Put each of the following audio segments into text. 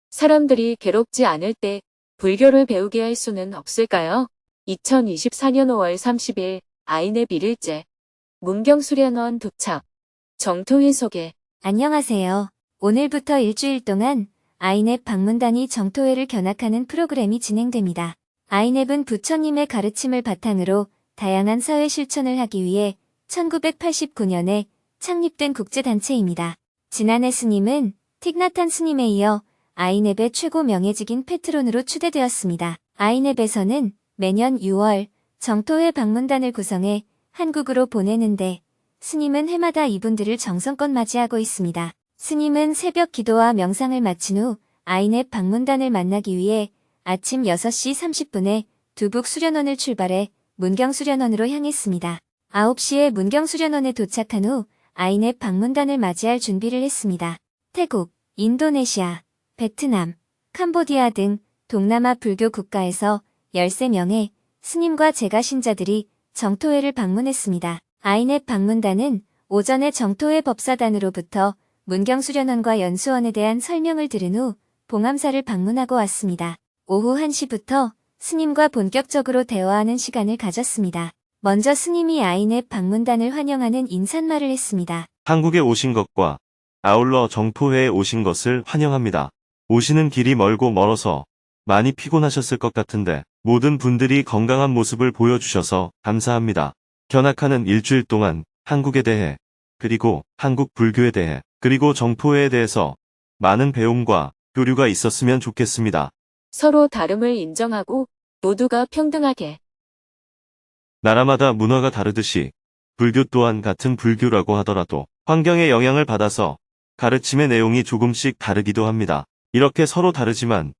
사람들이 괴롭지 않을 때 불교를 배우게 할 수는 없을까요? 2024년 5월 30일 아이네 1일째 문경수련원 도착 정토회 소개. 안녕하세요. 오늘부터 일주일 동안 아이넵 방문단이 정토회를 견학하는 프로그램이 진행됩니다. 아이넵은 부처님의 가르침을 바탕으로 다양한 사회 실천을 하기 위해 1989년에 창립된 국제단체입니다. 지난해 스님은 틱나탄 스님에 이어 아이넵의 최고 명예직인 페트론으로 추대되었습니다. 아이넵에서는 매년 6월 정토회 방문단을 구성해 한국으로 보내는데 스님은 해마다 이분들을 정성껏 맞이하고 있습니다. 스님은 새벽 기도와 명상을 마친 후 아이넵 방문단을 만나기 위해 아침 6시 30분에 두북 수련원을 출발해 문경수련원으로 향했습니다. 9시에 문경수련원에 도착한 후 아이넵 방문단을 맞이할 준비를 했습니다. 태국, 인도네시아, 베트남, 캄보디아 등 동남아 불교 국가에서 13명의 스님과 제가 신자들이 정토회를 방문했습니다. 아이넵 방문단은 오전에 정토회 법사단으로부터 문경수련원과 연수원에 대한 설명을 들은 후 봉암사를 방문하고 왔습니다. 오후 1시부터 스님과 본격적으로 대화하는 시간을 가졌습니다. 먼저 스님이 아이넵 방문단을 환영하는 인사말을 했습니다. 한국에 오신 것과 아울러 정토회에 오신 것을 환영합니다. 오시는 길이 멀고 멀어서 많이 피곤하셨을 것 같은데 모든 분들이 건강한 모습을 보여주셔서 감사합니다. 견학하는 일주일 동안 한국에 대해, 그리고 한국 불교에 대해, 그리고 정토회에 대해서 많은 배움과 교류가 있었으면 좋겠습니다. 서로 다름을 인정하고 모두가 평등하게. 나라마다 문화가 다르듯이 불교 또한 같은 불교라고 하더라도 환경의 영향을 받아서 가르침의 내용이 조금씩 다르기도 합니다. 이렇게 서로 다르지만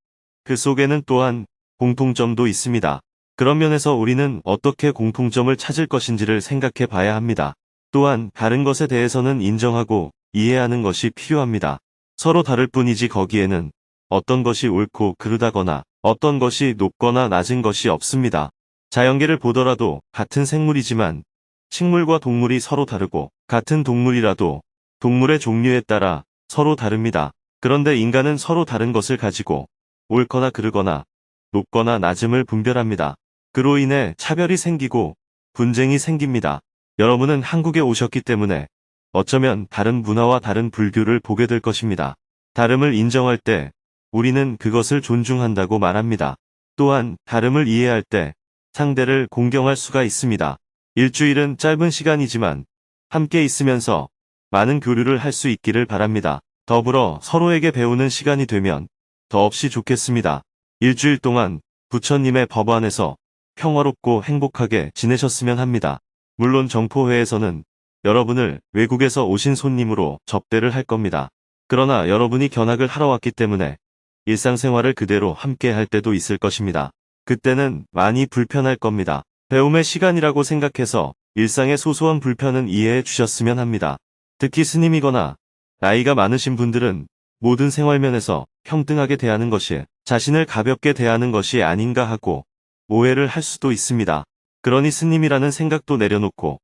그 속에는 또한 공통점도 있습니다. 그런 면에서 우리는 어떻게 공통점을 찾을 것인지를 생각해 봐야 합니다. 또한 다른 것에 대해서는 인정하고 이해하는 것이 필요합니다. 서로 다를 뿐이지 거기에는 어떤 것이 옳고 그르다거나 어떤 것이 높거나 낮은 것이 없습니다. 자연계를 보더라도 같은 생물이지만 식물과 동물이 서로 다르고 같은 동물이라도 동물의 종류에 따라 서로 다릅니다. 그런데 인간은 서로 다른 것을 가지고 옳거나 그르거나 높거나 낮음을 분별합니다. 그로 인해 차별이 생기고 분쟁이 생깁니다. 여러분은 한국에 오셨기 때문에 어쩌면 다른 문화와 다른 불교를 보게 될 것입니다. 다름을 인정할 때 우리는 그것을 존중한다고 말합니다. 또한 다름을 이해할 때 상대를 공경할 수가 있습니다. 일주일은 짧은 시간이지만 함께 있으면서 많은 교류를 할 수 있기를 바랍니다. 더불어 서로에게 배우는 시간이 되면 더없이 좋겠습니다. 일주일 동안 부처님의 법 안에서 평화롭고 행복하게 지내셨으면 합니다. 물론 정토회에서는 여러분을 외국에서 오신 손님으로 접대를 할 겁니다. 그러나 여러분이 견학을 하러 왔기 때문에 일상생활을 그대로 함께 할 때도 있을 것입니다. 그때는 많이 불편할 겁니다. 배움의 시간이라고 생각해서 일상의 소소한 불편은 이해해 주셨으면 합니다. 특히 스님이거나 나이가 많으신 분들은 모든 생활면에서 평등하게 대하는 것이 자신을 가볍게 대하는 것이 아닌가 하고 오해를 할 수도 있습니다. 그러니 스님이라는 생각도 내려놓고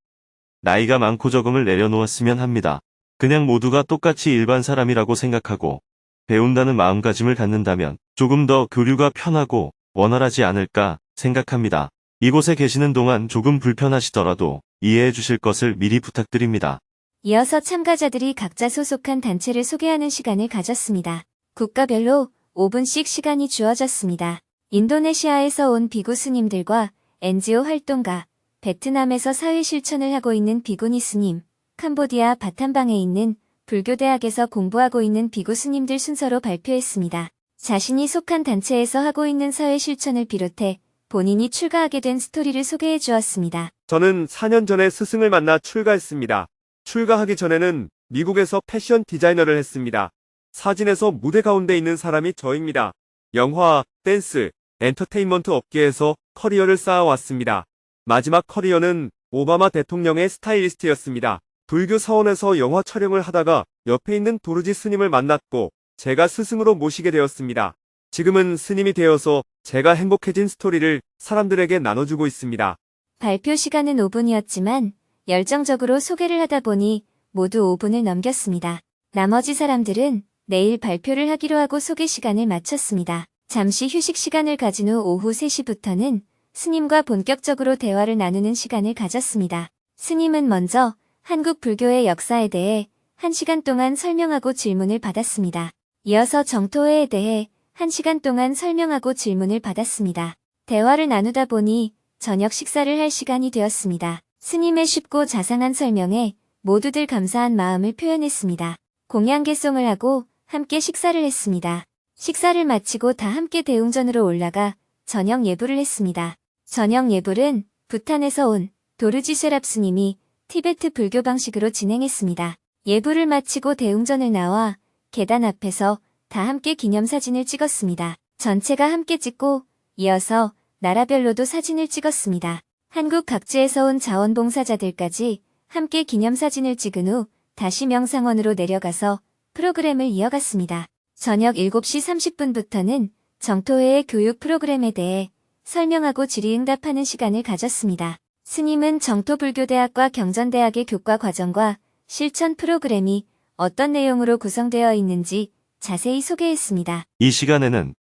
나이가 많고 적음을 내려놓았으면 합니다. 그냥 모두가 똑같이 일반 사람이라고 생각하고 배운다는 마음가짐을 갖는다면 조금 더 교류가 편하고 원활하지 않을까 생각합니다. 이곳에 계시는 동안 조금 불편하시더라도 이해해 주실 것을 미리 부탁드립니다. 이어서 참가자들이 각자 소속한 단체를 소개하는 시간을 가졌습니다. 국가별로 5분씩 시간이 주어졌습니다. 인도네시아에서 온 비구 스님들과 NGO 활동가, 베트남에서 사회 실천을 하고 있는 비구니 스님, 캄보디아 바탐방에 있는 불교대학에서 공부하고 있는 비구 스님들 순서로 발표했습니다. 자신이 속한 단체에서 하고 있는 사회 실천을 비롯해 본인이 출가하게 된 스토리를 소개해 주었습니다. 저는 4년 전에 스승을 만나 출가했습니다. 출가하기 전에는 미국에서 패션 디자이너를 했습니다. 사진에서 무대 가운데 있는 사람이 저입니다. 영화, 댄스, 엔터테인먼트 업계에서 커리어를 쌓아왔습니다. 마지막 커리어는 오바마 대통령의 스타일리스트였습니다. 불교 사원에서 영화 촬영을 하다가 옆에 있는 도르지 스님을 만났고 제가 스승으로 모시게 되었습니다. 지금은 스님이 되어서 제가 행복해진 스토리를 사람들에게 나눠주고 있습니다. 발표 시간은 5분이었지만 열정적으로 소개를 하다 보니 모두 5분을 넘겼습니다. 나머지 사람들은 내일 발표를 하기로 하고 소개 시간을 마쳤습니다. 잠시 휴식 시간을 가진 후 오후 3시부터는 스님과 본격적으로 대화를 나누는 시간을 가졌습니다. 스님은 먼저 한국 불교의 역사에 대해 1시간 동안 설명하고 질문을 받았습니다. 이어서 정토회에 대해 1시간 동안 설명하고 질문을 받았습니다. 대화를 나누다 보니 저녁 식사를 할 시간이 되었습니다. 스님의 쉽고 자상한 설명에 모두들 감사한 마음을 표현했습니다. 공양개송을 하고 함께 식사를 했습니다. 식사를 마치고 다 함께 대웅전으로 올라가 저녁 예불을 했습니다. 저녁 예불은 부탄에서 온 도르지 쇠랍 스님이 티베트 불교 방식으로 진행했습니다. 예불을 마치고 대웅전을 나와 계단 앞에서 다 함께 기념사진을 찍었습니다. 전체가 함께 찍고 이어서 나라별로도 사진을 찍었습니다. 한국 각지에서 온 자원봉사자들까지 함께 기념사진을 찍은 후 다시 명상원으로 내려가서 프로그램을 이어갔습니다. 저녁 7시 30분부터는 정토회의 교육 프로그램에 대해 설명하고 질의응답하는 시간을 가졌습니다. 스님은 정토불교대학과 경전대학의 교과 과정과 실천 프로그램이 어떤 내용으로 구성되어 있는지 자세히 소개했습니다. 이 시간에는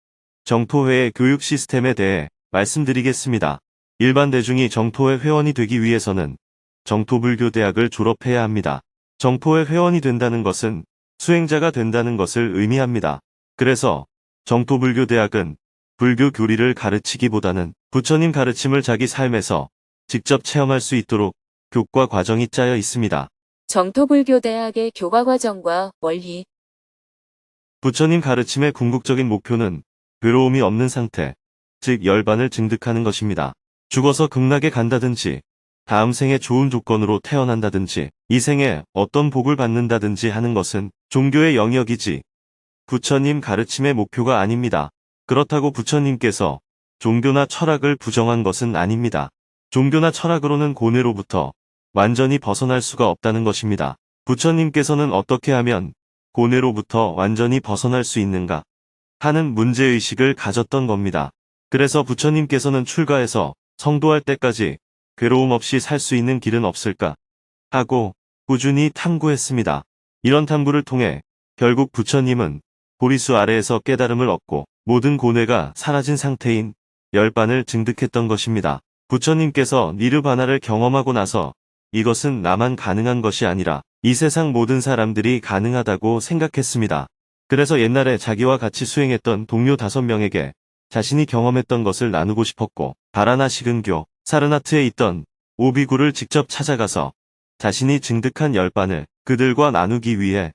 정토회의 교육 시스템에 대해 말씀드리겠습니다. 일반 대중이 정토회 회원이 되기 위해서는 정토불교대학을 졸업해야 합니다. 정토회 회원이 된다는 것은 수행자가 된다는 것을 의미합니다. 그래서 정토불교대학은 불교 교리를 가르치기보다는 부처님 가르침을 자기 삶에서 직접 체험할 수 있도록 교과 과정이 짜여 있습니다. 정토불교대학의 교과과정과 원리. 부처님 가르침의 궁극적인 목표는 괴로움이 없는 상태, 즉 열반을 증득하는 것입니다. 죽어서 극락에 간다든지, 다음 생에 좋은 조건으로 태어난다든지, 이 생에 어떤 복을 받는다든지 하는 것은 종교의 영역이지 부처님 가르침의 목표가 아닙니다. 그렇다고 부처님께서 종교나 철학을 부정한 것은 아닙니다. 종교나 철학으로는 고뇌로부터 완전히 벗어날 수가 없다는 것입니다. 부처님께서는 어떻게 하면 고뇌로부터 완전히 벗어날 수 있는가 하는 문제의식을 가졌던 겁니다. 그래서 부처님께서는 출가해서 성도할 때까지 괴로움 없이 살 수 있는 길은 없을까 하고 꾸준히 탐구했습니다. 이런 탐구를 통해 결국 부처님은 보리수 아래에서 깨달음을 얻고 모든 고뇌가 사라진 상태인 열반을 증득했던 것입니다. 부처님께서 니르바나를 경험하고 나서 이것은 나만 가능한 것이 아니라 이 세상 모든 사람들이 가능하다고 생각했습니다. 그래서 옛날에 자기와 같이 수행했던 동료 5명에게 자신이 경험했던 것을 나누고 싶었고 바라나시 근교 사르나트에 있던 오비구를 직접 찾아가서 자신이 증득한 열반을 그들과 나누기 위해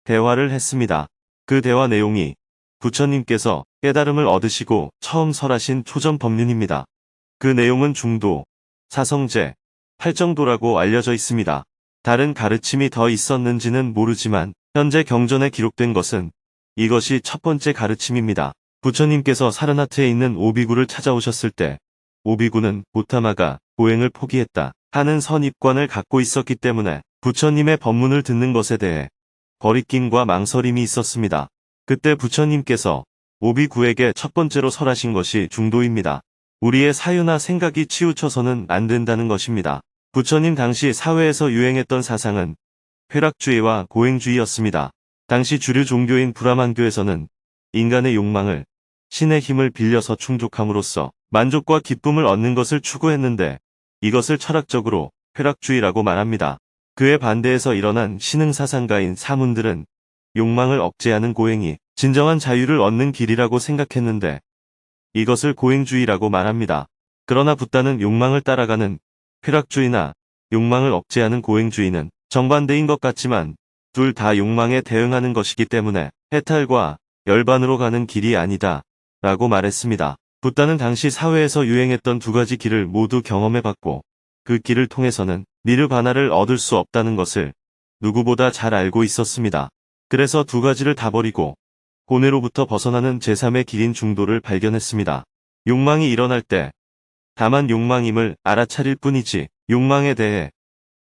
대화를 했습니다. 그 대화 내용이 부처님께서 깨달음을 얻으시고 처음 설하신 초전 법륜입니다. 그 내용은 중도, 사성제, 팔정도라고 알려져 있습니다. 다른 가르침이 더 있었는지는 모르지만 현재 경전에 기록된 것은 이것이 첫 번째 가르침입니다. 부처님께서 사르나트에 있는 오비구를 찾아오셨을 때 오비구는 고타마가 고행을 포기했다 하는 선입관을 갖고 있었기 때문에 부처님의 법문을 듣는 것에 대해 거리낌과 망설임이 있었습니다. 그때 부처님께서 오비구에게 첫 번째로 설하신 것이 중도입니다. 우리의 사유나 생각이 치우쳐서는 안 된다는 것입니다. 부처님 당시 사회에서 유행했던 사상은 쾌락주의와 고행주의였습니다. 당시 주류 종교인 브라만교에서는 인간의 욕망을 신의 힘을 빌려서 충족함으로써 만족과 기쁨을 얻는 것을 추구했는데 이것을 철학적으로 쾌락주의라고 말합니다. 그에 반대해서 일어난 신흥사상가인 사문들은 욕망을 억제하는 고행이 진정한 자유를 얻는 길이라고 생각했는데 이것을 고행주의라고 말합니다. 그러나 붓다는 욕망을 따라가는 쾌락주의나 욕망을 억제하는 고행주의는 정반대인 것 같지만 둘 다 욕망에 대응하는 것이기 때문에 해탈과 열반으로 가는 길이 아니다 라고 말했습니다. 붓다는 당시 사회에서 유행했던 두 가지 길을 모두 경험해봤고 그 길을 통해서는 니르바나를 얻을 수 없다는 것을 누구보다 잘 알고 있었습니다. 그래서 두 가지를 다 버리고 고뇌로부터 벗어나는 제3의 길인 중도를 발견했습니다. 욕망이 일어날 때 다만 욕망임을 알아차릴 뿐이지 욕망에 대해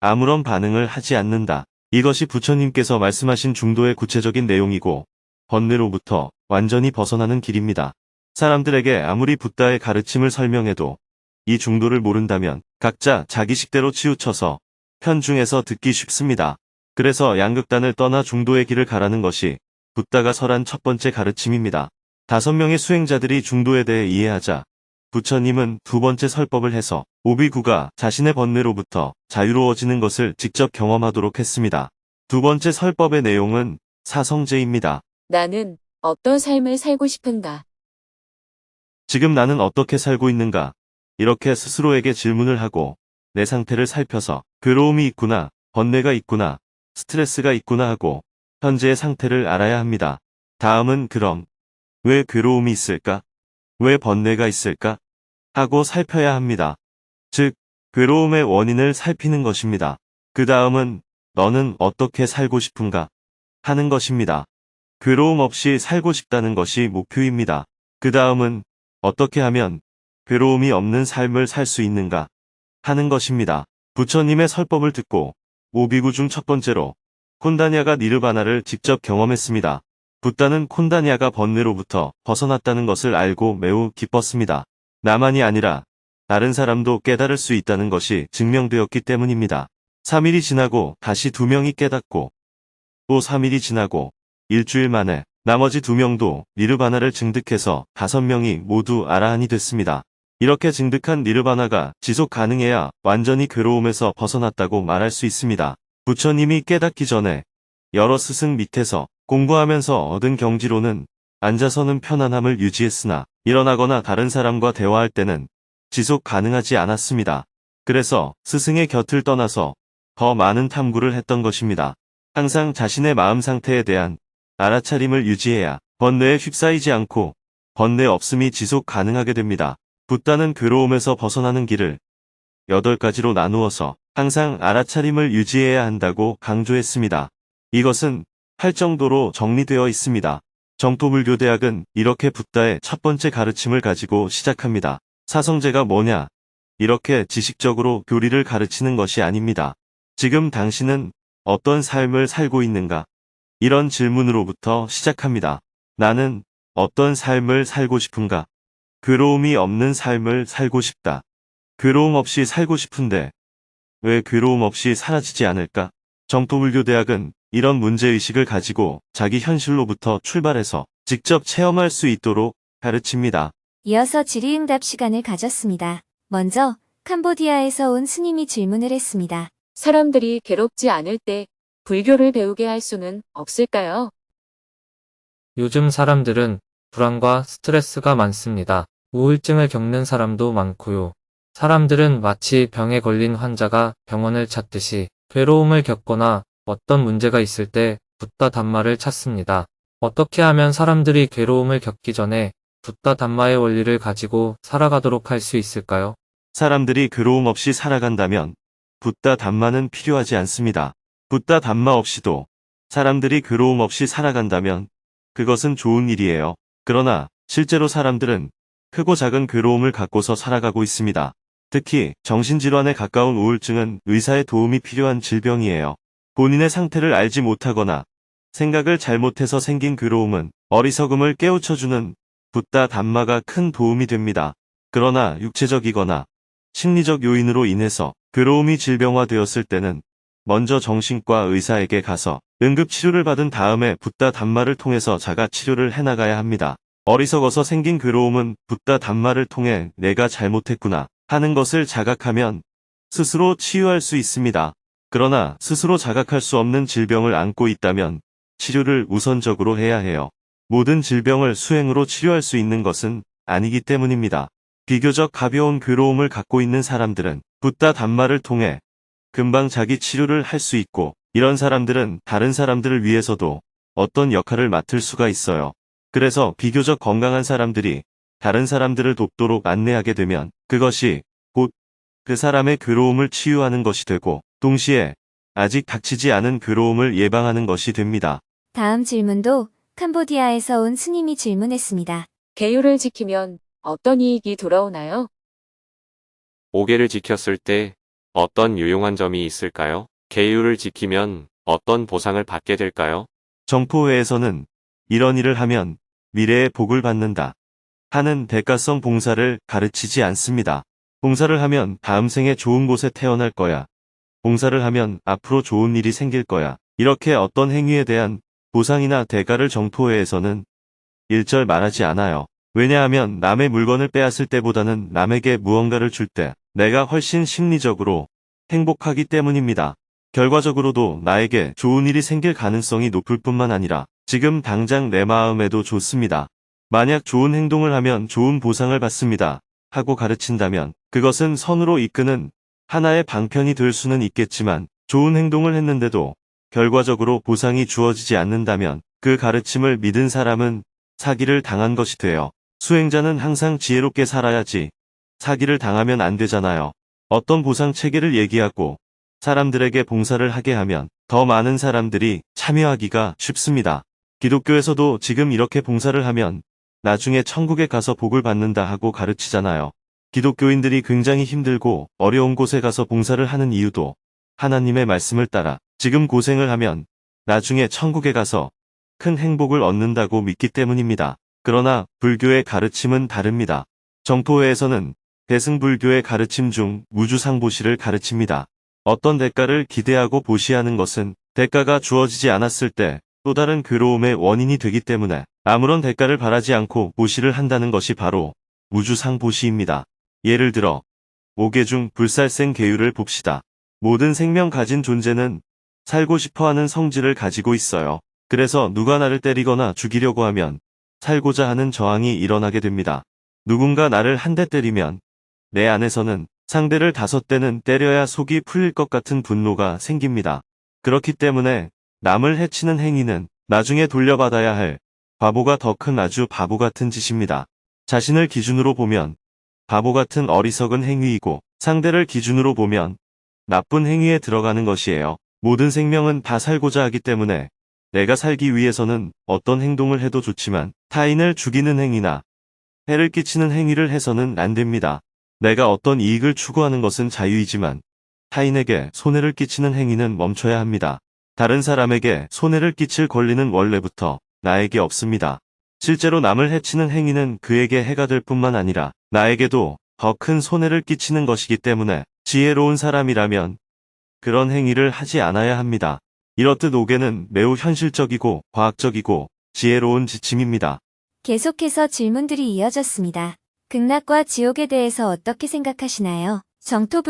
아무런 반응을 하지 않는다. 이것이 부처님께서 말씀하신 중도의 구체적인 내용이고 번뇌로부터 완전히 벗어나는 길입니다. 사람들에게 아무리 붓다의 가르침을 설명해도 이 중도를 모른다면 각자 자기 식대로 치우쳐서 편중해서 듣기 쉽습니다. 그래서 양극단을 떠나 중도의 길을 가라는 것이 붓다가 설한 첫 번째 가르침입니다. 5명의 수행자들이 중도에 대해 이해하자 부처님은 두 번째 설법을 해서 오비구가 자신의 번뇌로부터 자유로워지는 것을 직접 경험하도록 했습니다. 두 번째 설법의 내용은 사성제입니다. 나는 어떤 삶을 살고 싶은가? 지금 나는 어떻게 살고 있는가? 이렇게 스스로에게 질문을 하고 내 상태를 살펴서 괴로움이 있구나, 번뇌가 있구나, 스트레스가 있구나 하고 현재의 상태를 알아야 합니다. 다음은 그럼 왜 괴로움이 있을까? 왜 번뇌가 있을까? 하고 살펴야 합니다. 즉, 괴로움의 원인을 살피는 것입니다. 그 다음은 너는 어떻게 살고 싶은가? 하는 것입니다. 괴로움 없이 살고 싶다는 것이 목표입니다. 그 다음은 어떻게 하면 괴로움이 없는 삶을 살 수 있는가? 하는 것입니다. 부처님의 설법을 듣고 오비구 중 첫 번째로 콘다냐가 니르바나를 직접 경험했습니다. 붓다는 콘다냐가 번뇌로부터 벗어났다는 것을 알고 매우 기뻤습니다. 나만이 아니라 다른 사람도 깨달을 수 있다는 것이 증명되었기 때문입니다. 3일이 지나고 다시 2명이 깨닫고 또 3일이 지나고 일주일 만에 나머지 2명도 니르바나를 증득해서 5명이 모두 아라한이 됐습니다. 이렇게 증득한 니르바나가 지속 가능해야 완전히 괴로움에서 벗어났다고 말할 수 있습니다. 부처님이 깨닫기 전에 여러 스승 밑에서 공부하면서 얻은 경지로는 앉아서는 편안함을 유지했으나 일어나거나 다른 사람과 대화할 때는 지속 가능하지 않았습니다. 그래서 스승의 곁을 떠나서 더 많은 탐구를 했던 것입니다. 항상 자신의 마음 상태에 대한 알아차림을 유지해야 번뇌에 휩싸이지 않고 번뇌 없음이 지속 가능하게 됩니다. 붓다는 괴로움에서 벗어나는 길을 8가지로 나누어서 항상 알아차림을 유지해야 한다고 강조했습니다. 이것은 8정도로 정리되어 있습니다. 정토불교대학은 이렇게 붓다의 첫 번째 가르침을 가지고 시작합니다. 사성제가 뭐냐? 이렇게 지식적으로 교리를 가르치는 것이 아닙니다. 지금 당신은 어떤 삶을 살고 있는가? 이런 질문으로부터 시작합니다. 나는 어떤 삶을 살고 싶은가? 괴로움이 없는 삶을 살고 싶다. 괴로움 없이 살고 싶은데 왜 괴로움 없이 사라지지 않을까? 정토불교대학은 이런 문제의식을 가지고 자기 현실로부터 출발해서 직접 체험할 수 있도록 가르칩니다. 이어서 질의응답 시간을 가졌습니다. 먼저 캄보디아에서 온 스님이 질문을 했습니다. 사람들이 괴롭지 않을 때 불교를 배우게 할 수는 없을까요? 요즘 사람들은 불안과 스트레스가 많습니다. 우울증을 겪는 사람도 많고요. 사람들은 마치 병에 걸린 환자가 병원을 찾듯이 괴로움을 겪거나 어떤 문제가 있을 때 붓다 담마를 찾습니다. 어떻게 하면 사람들이 괴로움을 겪기 전에 붓다 담마의 원리를 가지고 살아가도록 할 수 있을까요? 사람들이 괴로움 없이 살아간다면 붓다 담마는 필요하지 않습니다. 붓다 담마 없이도 사람들이 괴로움 없이 살아간다면 그것은 좋은 일이에요. 그러나 실제로 사람들은 크고 작은 괴로움을 갖고서 살아가고 있습니다. 특히 정신질환에 가까운 우울증은 의사의 도움이 필요한 질병이에요. 본인의 상태를 알지 못하거나 생각을 잘못해서 생긴 괴로움은 어리석음을 깨우쳐주는 붓다 담마가 큰 도움이 됩니다. 그러나 육체적이거나 심리적 요인으로 인해서 괴로움이 질병화되었을 때는 먼저 정신과 의사에게 가서 응급치료를 받은 다음에 붓다 담마를 통해서 자가 치료를 해나가야 합니다. 어리석어서 생긴 괴로움은 붓다 담마를 통해 내가 잘못했구나 하는 것을 자각하면 스스로 치유할 수 있습니다. 그러나 스스로 자각할 수 없는 질병을 안고 있다면 치료를 우선적으로 해야 해요. 모든 질병을 수행으로 치료할 수 있는 것은 아니기 때문입니다. 비교적 가벼운 괴로움을 갖고 있는 사람들은 붓다 담마를 통해 금방 자기 치료를 할 수 있고 이런 사람들은 다른 사람들을 위해서도 어떤 역할을 맡을 수가 있어요. 그래서 비교적 건강한 사람들이 다른 사람들을 돕도록 안내하게 되면 그것이 곧 그 사람의 괴로움을 치유하는 것이 되고 동시에 아직 닥치지 않은 괴로움을 예방하는 것이 됩니다. 다음 질문도 캄보디아에서 온 스님이 질문했습니다. 계율을 지키면 어떤 이익이 돌아오나요? 5개를 지켰을 때 어떤 유용한 점이 있을까요? 계율을 지키면 어떤 보상을 받게 될까요? 정포회에서는 이런 일을 하면 미래에 복을 받는다 하는 대가성 봉사를 가르치지 않습니다. 봉사를 하면 다음 생에 좋은 곳에 태어날 거야. 봉사를 하면 앞으로 좋은 일이 생길 거야. 이렇게 어떤 행위에 대한 보상이나 대가를 정토회에서는 일절 말하지 않아요. 왜냐하면 남의 물건을 빼앗을 때보다는 남에게 무언가를 줄 때 내가 훨씬 심리적으로 행복하기 때문입니다. 결과적으로도 나에게 좋은 일이 생길 가능성이 높을 뿐만 아니라 지금 당장 내 마음에도 좋습니다. 만약 좋은 행동을 하면 좋은 보상을 받습니다. 하고 가르친다면 그것은 선으로 이끄는 하나의 방편이 될 수는 있겠지만 좋은 행동을 했는데도 결과적으로 보상이 주어지지 않는다면 그 가르침을 믿은 사람은 사기를 당한 것이 돼요. 수행자는 항상 지혜롭게 살아야지 사기를 당하면 안 되잖아요. 어떤 보상 체계를 얘기하고 사람들에게 봉사를 하게 하면 더 많은 사람들이 참여하기가 쉽습니다. 기독교에서도 지금 이렇게 봉사를 하면 나중에 천국에 가서 복을 받는다 하고 가르치잖아요. 기독교인들이 굉장히 힘들고 어려운 곳에 가서 봉사를 하는 이유도 하나님의 말씀을 따라 지금 고생을 하면 나중에 천국에 가서 큰 행복을 얻는다고 믿기 때문입니다. 그러나 불교의 가르침은 다릅니다. 정토회에서는 대승불교의 가르침 중 무주상보시를 가르칩니다. 어떤 대가를 기대하고 보시하는 것은 대가가 주어지지 않았을 때 또 다른 괴로움의 원인이 되기 때문에 아무런 대가를 바라지 않고 보시를 한다는 것이 바로 무주상보시입니다. 예를 들어 5개 중 불살생 계율을 봅시다. 모든 생명 가진 존재는 살고 싶어하는 성질을 가지고 있어요. 그래서 누가 나를 때리거나 죽이려고 하면 살고자 하는 저항이 일어나게 됩니다. 누군가 나를 한 대 때리면 내 안에서는 상대를 5대는 때려야 속이 풀릴 것 같은 분노가 생깁니다. 그렇기 때문에 남을 해치는 행위는 나중에 돌려받아야 할 바보가 더 큰 아주 바보 같은 짓입니다. 자신을 기준으로 보면 바보 같은 어리석은 행위이고 상대를 기준으로 보면 나쁜 행위에 들어가는 것이에요. 모든 생명은 다 살고자 하기 때문에 내가 살기 위해서는 어떤 행동을 해도 좋지만 타인을 죽이는 행위나 해를 끼치는 행위를 해서는 안 됩니다. 내가 어떤 이익을 추구하는 것은 자유이지만 타인에게 손해를 끼치는 행위는 멈춰야 합니다. 다른 사람에게 손해를 끼칠 권리는 원래부터 나에게 없습니다. 실제로 남을 해치는 행위는 그에게 해가 될 뿐만 아니라 나에게도 더 큰 손해를 끼치는 것이기 때문에 지혜로운 사람이라면 그런 행위를 하지 않아야 합니다. 이렇듯 5개는 매우 현실적이고 과학적이고 지혜로운 지침입니다. 계속해서 질문들이 이어졌습니다. 극락과 지옥에 대해서 어떻게 생각하시나요?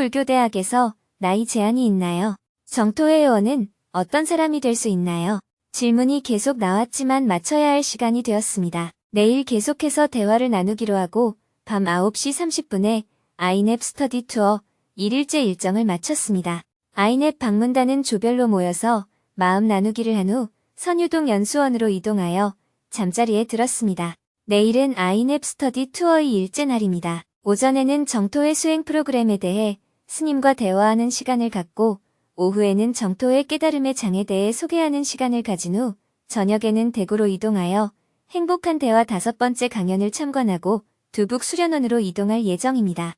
정토불교대학에서 나이 제한이 있나요? 정토회 회원은 어떤 사람이 될 수 있나요? 질문이 계속 나왔지만 마쳐야 할 시간이 되었습니다. 내일 계속해서 대화를 나누기로 하고 밤 9시 30분에 아이넵 스터디 투어 1일째 일정을 마쳤습니다. 아이넵 방문단은 조별로 모여서 마음 나누기를 한 후 선유동 연수원으로 이동하여 잠자리에 들었습니다. 내일은 아이넵 스터디 투어의 일째 날입니다. 오전에는 정토회 수행 프로그램에 대해 스님과 대화하는 시간을 갖고 오후에는 정토회 깨달음의 장에 대해 소개하는 시간을 가진 후 저녁에는 대구로 이동하여 행복한 대화 5번째 강연을 참관하고 두북 수련원으로 이동할 예정입니다.